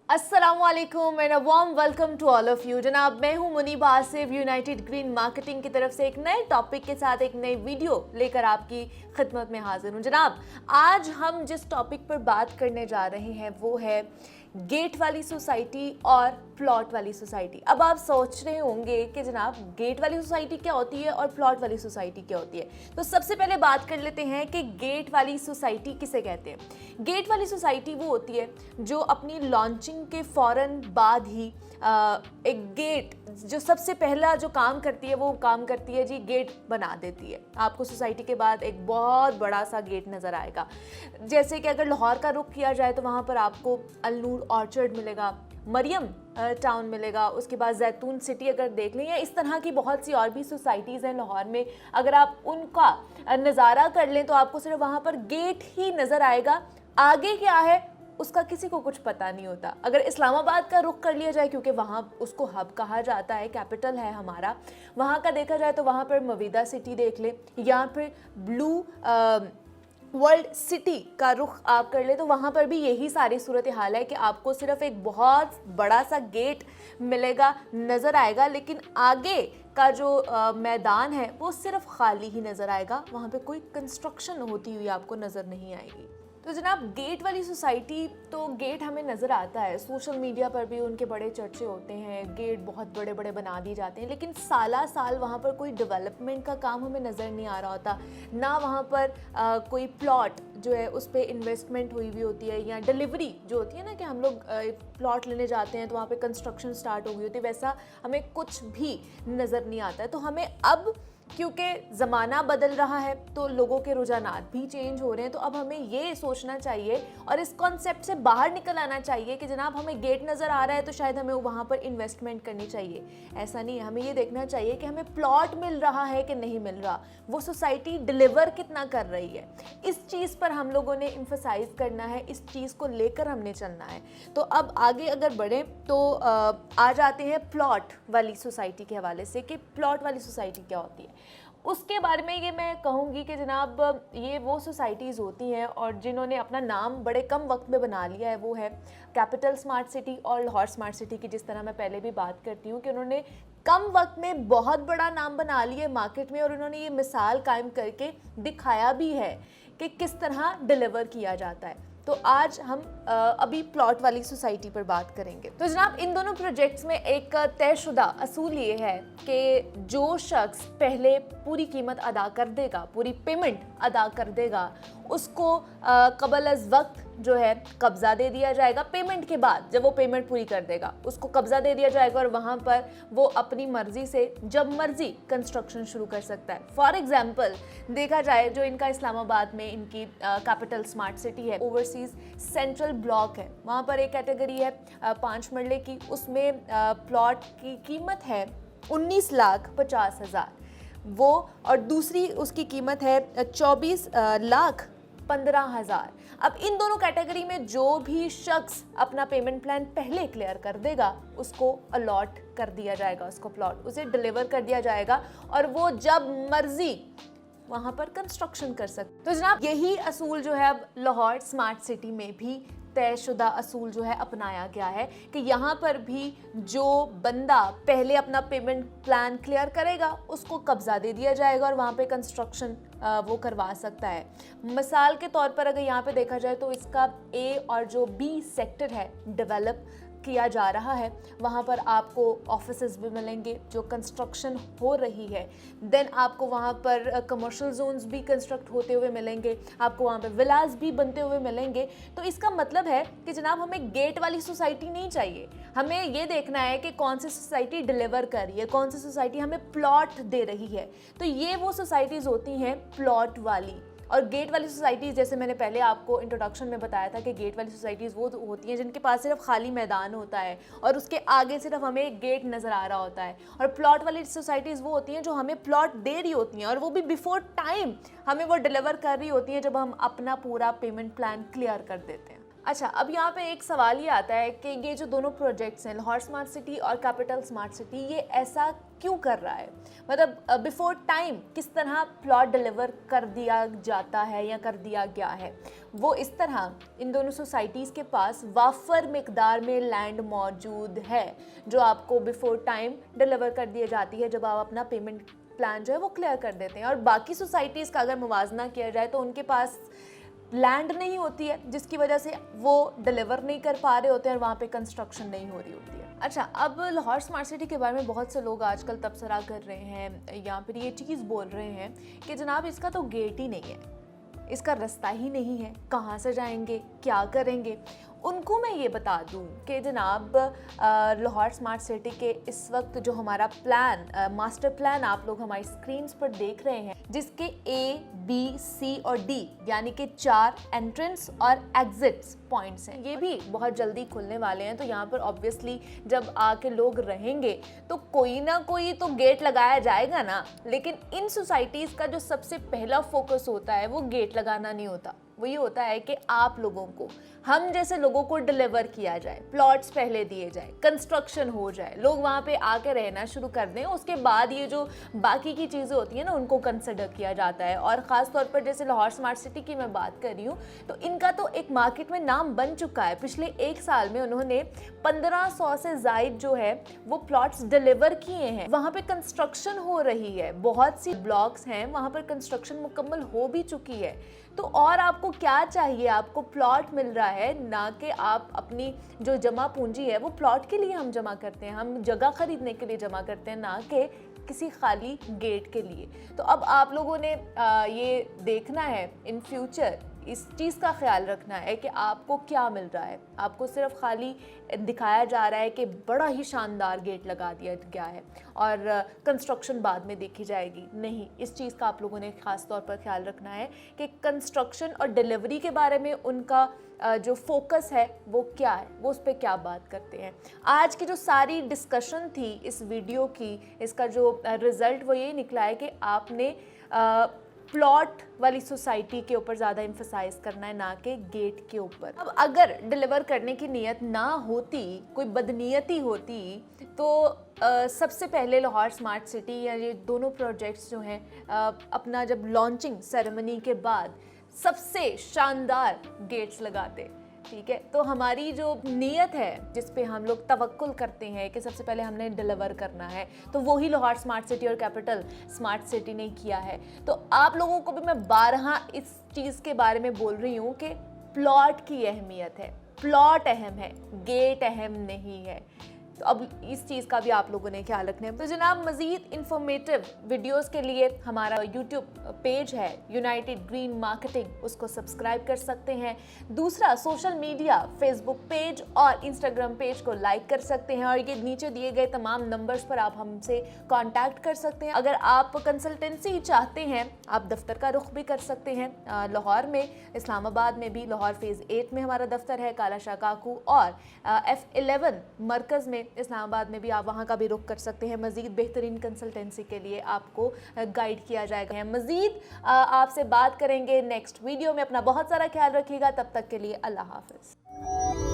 अस्सलामुअलैकुम and a warm welcome to all of you. जनाब, मैं हूं Munib Asif United Green Marketing की तरफ से एक नए टॉपिक के साथ एक नई वीडियो लेकर आपकी खिदमत में हाजिर हूं। जनाब, आज हम जिस टॉपिक पर बात करने जा रहे हैं वो है गेट वाली सोसाइटी और प्लॉट वाली सोसाइटी। अब आप सोच रहे होंगे कि जनाब गेट वाली सोसाइटी क्या होती है और प्लॉट वाली सोसाइटी क्या होती है। तो सबसे पहले बात कर लेते हैं कि गेट वाली सोसाइटी किसे कहते हैं। गेट वाली सोसाइटी वो होती है जो अपनी लॉन्चिंग के फौरन बाद ही एक गेट, जो सबसे पहला जो काम करती है वो काम करती है जी गेट बना देती है। आपको सोसाइटी के बाद एक बहुत बड़ा सा गेट नज़र आएगा। जैसे कि अगर लाहौर का रुख किया जाए तो वहाँ पर आपको अलनूर ऑर्चर्ड मिलेगा, मरियम टाउन मिलेगा, उसके बाद जैतून सिटी अगर देख लें, या इस तरह की बहुत सी और भी सोसाइटीज़ हैं लाहौर में। अगर आप उनका नज़ारा कर लें तो आपको सिर्फ वहाँ पर गेट ही नज़र आएगा, आगे क्या है उसका किसी को कुछ पता नहीं होता। अगर इस्लामाबाद का रुख कर लिया जाए, क्योंकि वहाँ उसको हब कहा जाता है, कैपिटल है हमारा, वहाँ का देखा जाए तो वहाँ पर मवीदा सिटी देख ले, या फिर ब्लू वर्ल्ड सिटी का रुख आप कर ले तो वहाँ पर भी यही सारी सूरत हाल है कि आपको सिर्फ एक बहुत बड़ा सा गेट मिलेगा, नज़र आएगा, लेकिन आगे का जो मैदान है वो सिर्फ खाली ही नज़र आएगा। वहाँ पे कोई कंस्ट्रक्शन होती हुई आपको नज़र नहीं आएगी। तो जनाब गेट वाली सोसाइटी, तो गेट हमें नज़र आता है, सोशल मीडिया पर भी उनके बड़े चर्चे होते हैं, गेट बहुत बड़े बड़े बना दिए जाते हैं, लेकिन साला साल वहाँ पर कोई डेवलपमेंट का काम हमें नज़र नहीं आ रहा होता। ना वहाँ पर कोई प्लॉट जो है उस पर इन्वेस्टमेंट हुई हुई होती है, या डिलीवरी जो होती है ना कि हम लोग प्लॉट लेने जाते हैं तो वहाँ पर कंस्ट्रक्शन स्टार्ट हो गई होती है, वैसा हमें कुछ भी नज़र नहीं आता है। तो हमें अब, क्योंकि ज़माना बदल रहा है तो लोगों के रुझानात भी चेंज हो रहे हैं, तो अब हमें ये सोचना चाहिए और इस कॉन्सेप्ट से बाहर निकल आना चाहिए कि जनाब हमें गेट नज़र आ रहा है तो शायद हमें वहाँ पर इन्वेस्टमेंट करनी चाहिए। ऐसा नहीं है, हमें ये देखना चाहिए कि हमें प्लॉट मिल रहा है कि नहीं मिल रहा, वो सोसाइटी डिलीवर कितना कर रही है। इस चीज़ पर हम लोगों ने इम्फसाइज करना है, इस चीज़ को लेकर हमने चलना है। तो अब आगे अगर बढ़ें तो आ जाते हैं प्लॉट वाली सोसाइटी के हवाले से कि प्लॉट वाली सोसाइटी क्या होती है। उसके बारे में ये मैं कहूँगी कि जनाब ये वो सोसाइटीज़ होती हैं और जिन्होंने अपना नाम बड़े कम वक्त में बना लिया है, वो है कैपिटल स्मार्ट सिटी और लाहौर स्मार्ट सिटी की। जिस तरह मैं पहले भी बात करती हूँ कि उन्होंने कम वक्त में बहुत बड़ा नाम बना लिया है मार्केट में, और उन्होंने ये मिसाल कायम करके दिखाया भी है कि किस तरह डिलीवर किया जाता है। तो आज हम अभी प्लॉट वाली सोसाइटी पर बात करेंगे। तो जनाब इन दोनों प्रोजेक्ट्स में एक तयशुदा असूल ये है कि जो शख्स पहले पूरी कीमत अदा कर देगा, पूरी पेमेंट अदा कर देगा, उसको कबल अज़ वक्त जो है कब्ज़ा दे दिया जाएगा। पेमेंट के बाद जब वो पेमेंट पूरी कर देगा उसको कब्ज़ा दे दिया जाएगा और वहाँ पर वो अपनी मर्ज़ी से जब मर्ज़ी कंस्ट्रक्शन शुरू कर सकता है। फॉर एग्जांपल देखा जाए, जो इनका इस्लामाबाद में इनकी कैपिटल स्मार्ट सिटी है, ओवरसीज़ सेंट्रल ब्लॉक है, वहाँ पर एक कैटेगरी है 5 मरले की, उसमें प्लॉट की कीमत है 19,50,000 वो, और दूसरी उसकी कीमत है 24,15,000। अब इन दोनों कैटेगरी में जो भी शख्स अपना पेमेंट प्लान पहले क्लियर कर देगा उसको अलॉट कर दिया जाएगा, उसको प्लॉट उसे डिलीवर कर दिया जाएगा और वो जब मर्जी वहाँ पर कंस्ट्रक्शन कर सकते। तो जनाब यही असूल जो है अब लाहौर स्मार्ट सिटी में भी तयशुदा असूल जो है अपनाया गया है कि यहाँ पर भी जो बंदा पहले अपना पेमेंट प्लान क्लियर करेगा उसको कब्ज़ा दे दिया जाएगा और वहाँ पे कंस्ट्रक्शन वो करवा सकता है। मिसाल के तौर पर अगर यहाँ पे देखा जाए तो इसका ए और जो बी सेक्टर है डेवलप किया जा रहा है, वहाँ पर आपको ऑफिसेज भी मिलेंगे जो कंस्ट्रक्शन हो रही है। देन आपको वहाँ पर कमर्शियल जोन्स भी कंस्ट्रक्ट होते हुए मिलेंगे, आपको वहाँ पे विलास भी बनते हुए मिलेंगे। तो इसका मतलब है कि जनाब हमें गेट वाली सोसाइटी नहीं चाहिए, हमें ये देखना है कि कौन सी सोसाइटी डिलीवर कर रही है, कौन सी सोसाइटी हमें प्लॉट दे रही है। तो ये वो सोसाइटीज़ होती हैं प्लॉट वाली। और गेट वाली सोसाइटीज़, जैसे मैंने पहले आपको इंट्रोडक्शन में बताया था कि गेट वाली सोसाइटीज़ वो होती हैं जिनके पास सिर्फ खाली मैदान होता है और उसके आगे सिर्फ हमें एक गेट नज़र आ रहा होता है। और प्लॉट वाली सोसाइटीज़ वो होती हैं जो हमें प्लॉट दे रही होती हैं और वो भी बिफोर टाइम हमें वो डिलीवर कर रही होती हैं जब हम अपना पूरा पेमेंट प्लान क्लियर कर देते हैं। अच्छा, अब यहाँ पे एक सवाल ये आता है कि ये जो दोनों प्रोजेक्ट्स हैं, लाहौर स्मार्ट सिटी और कैपिटल स्मार्ट सिटी, ये ऐसा क्यों कर रहा है? मतलब बिफोर टाइम किस तरह प्लॉट डिलीवर कर दिया जाता है या कर दिया गया है? वो इस तरह, इन दोनों सोसाइटीज़ के पास वाफर मिकदार में लैंड मौजूद है जो आपको बिफोर टाइम डिलीवर कर दी जाती है जब आप अपना पेमेंट प्लान जो है वो क्लियर कर देते हैं। और बाकी सोसाइटीज़ का अगर मुवाजना किया जाए तो उनके पास लैंड नहीं होती है, जिसकी वजह से वो डिलीवर नहीं कर पा रहे होते हैं और वहाँ पे कंस्ट्रक्शन नहीं हो रही होती है। अच्छा, अब लाहौर स्मार्ट सिटी के बारे में बहुत से लोग आजकल तबसरा कर रहे हैं या फिर ये चीज़ बोल रहे हैं कि जनाब इसका तो गेट ही नहीं है, इसका रास्ता ही नहीं है, कहाँ से जाएंगे, क्या करेंगे। उनको मैं ये बता दूं कि जनाब लाहौर स्मार्ट सिटी के इस वक्त जो हमारा प्लान, मास्टर प्लान आप लोग हमारी स्क्रीन्स पर देख रहे हैं, जिसके A, B, C और D यानी कि 4 एंट्रेंस और एग्जिट्स पॉइंट्स हैं, ये भी बहुत जल्दी खुलने वाले हैं। तो यहाँ पर ऑब्वियसली जब आके लोग रहेंगे तो कोई ना कोई तो गेट लगाया जाएगा ना। लेकिन इन सोसाइटीज़ का जो सबसे पहला फोकस होता है वो गेट लगाना नहीं होता, वो ये होता है कि आप लोगों को, हम जैसे लोगों को डिलीवर किया जाए, प्लॉट्स पहले दिए जाए, कंस्ट्रक्शन हो जाए, लोग वहाँ पे आके रहना शुरू कर दें। उसके बाद ये जो बाकी की चीज़ें होती हैं ना उनको कंसिडर किया जाता है। और ख़ास तौर पर जैसे लाहौर स्मार्ट सिटी की मैं बात कर रही हूँ तो इनका तो एक मार्केट में नाम बन चुका है। पिछले 1 साल में उन्होंने 1500 से ज़ायद जो है वो प्लॉट्स डिलीवर किए हैं। वहाँ पे कंस्ट्रक्शन हो रही है, बहुत सी ब्लॉक्स हैं वहाँ पर कंस्ट्रक्शन मुकम्मल हो भी चुकी है। तो और आपको क्या चाहिए? आपको प्लॉट मिल रहा है, ना कि आप अपनी जो जमा पूंजी है वो प्लॉट के लिए हम जमा करते हैं, हम जगह खरीदने के लिए जमा करते हैं, ना कि किसी खाली गेट के लिए। तो अब आप लोगों ने ये देखना है इन फ्यूचर, इस चीज़ का ख्याल रखना है कि आपको क्या मिल रहा है। आपको सिर्फ खाली दिखाया जा रहा है कि बड़ा ही शानदार गेट लगा दिया गया है और कंस्ट्रक्शन बाद में देखी जाएगी, नहीं। इस चीज़ का आप लोगों ने ख़ास तौर पर ख्याल रखना है कि कंस्ट्रक्शन और डिलीवरी के बारे में उनका जो फोकस है वो क्या है, वो उस पर क्या बात करते हैं। आज की जो सारी डिस्कशन थी इस वीडियो की, इसका जो रिज़ल्ट वो ये निकला है कि आपने प्लॉट वाली सोसाइटी के ऊपर ज़्यादा एम्फसाइज करना है, ना कि गेट के ऊपर। अब अगर डिलीवर करने की नीयत ना होती, कोई बदनीयती होती, तो सबसे पहले लाहौर स्मार्ट सिटी या ये दोनों प्रोजेक्ट्स जो हैं अपना जब लॉन्चिंग सेरेमनी के बाद सबसे शानदार गेट्स लगाते। ठीक है, तो हमारी जो नीयत है जिस पे हम लोग तवक्कुल करते हैं कि सबसे पहले हमने डिलीवर करना है, तो वही लाहौर स्मार्ट सिटी और कैपिटल स्मार्ट सिटी ने किया है। तो आप लोगों को भी मैं बारहा इस चीज़ के बारे में बोल रही हूँ कि प्लॉट की अहमियत है, प्लॉट अहम है, गेट अहम नहीं है। तो अब इस चीज़ का भी आप लोगों ने ख्याल रखना है। तो जनाब, मज़ीद इंफॉर्मेटिव वीडियोस के लिए हमारा यूट्यूब पेज है यूनाइटेड ग्रीन मार्केटिंग, उसको सब्सक्राइब कर सकते हैं। दूसरा, सोशल मीडिया फेसबुक पेज और इंस्टाग्राम पेज को लाइक कर सकते हैं और ये नीचे दिए गए तमाम नंबर्स पर आप हमसे कांटेक्ट कर सकते हैं। अगर आप कंसल्टेंसी चाहते हैं, आप दफ्तर का रुख भी कर सकते हैं। लाहौर में, इस्लामाबाद में भी, लाहौर फेज़ 8 में हमारा दफ्तर है, काला शाह काकू, और F11 मरकज़ में इस्लामाबाद में भी आप वहाँ का भी रुख कर सकते हैं। मज़ीद बेहतरीन कंसल्टेंसी के लिए आपको गाइड किया जाएगा। मज़ीद आपसे बात करेंगे नेक्स्ट वीडियो में। अपना बहुत सारा ख्याल रखिएगा, तब तक के लिए अल्लाह हाफ़िज़।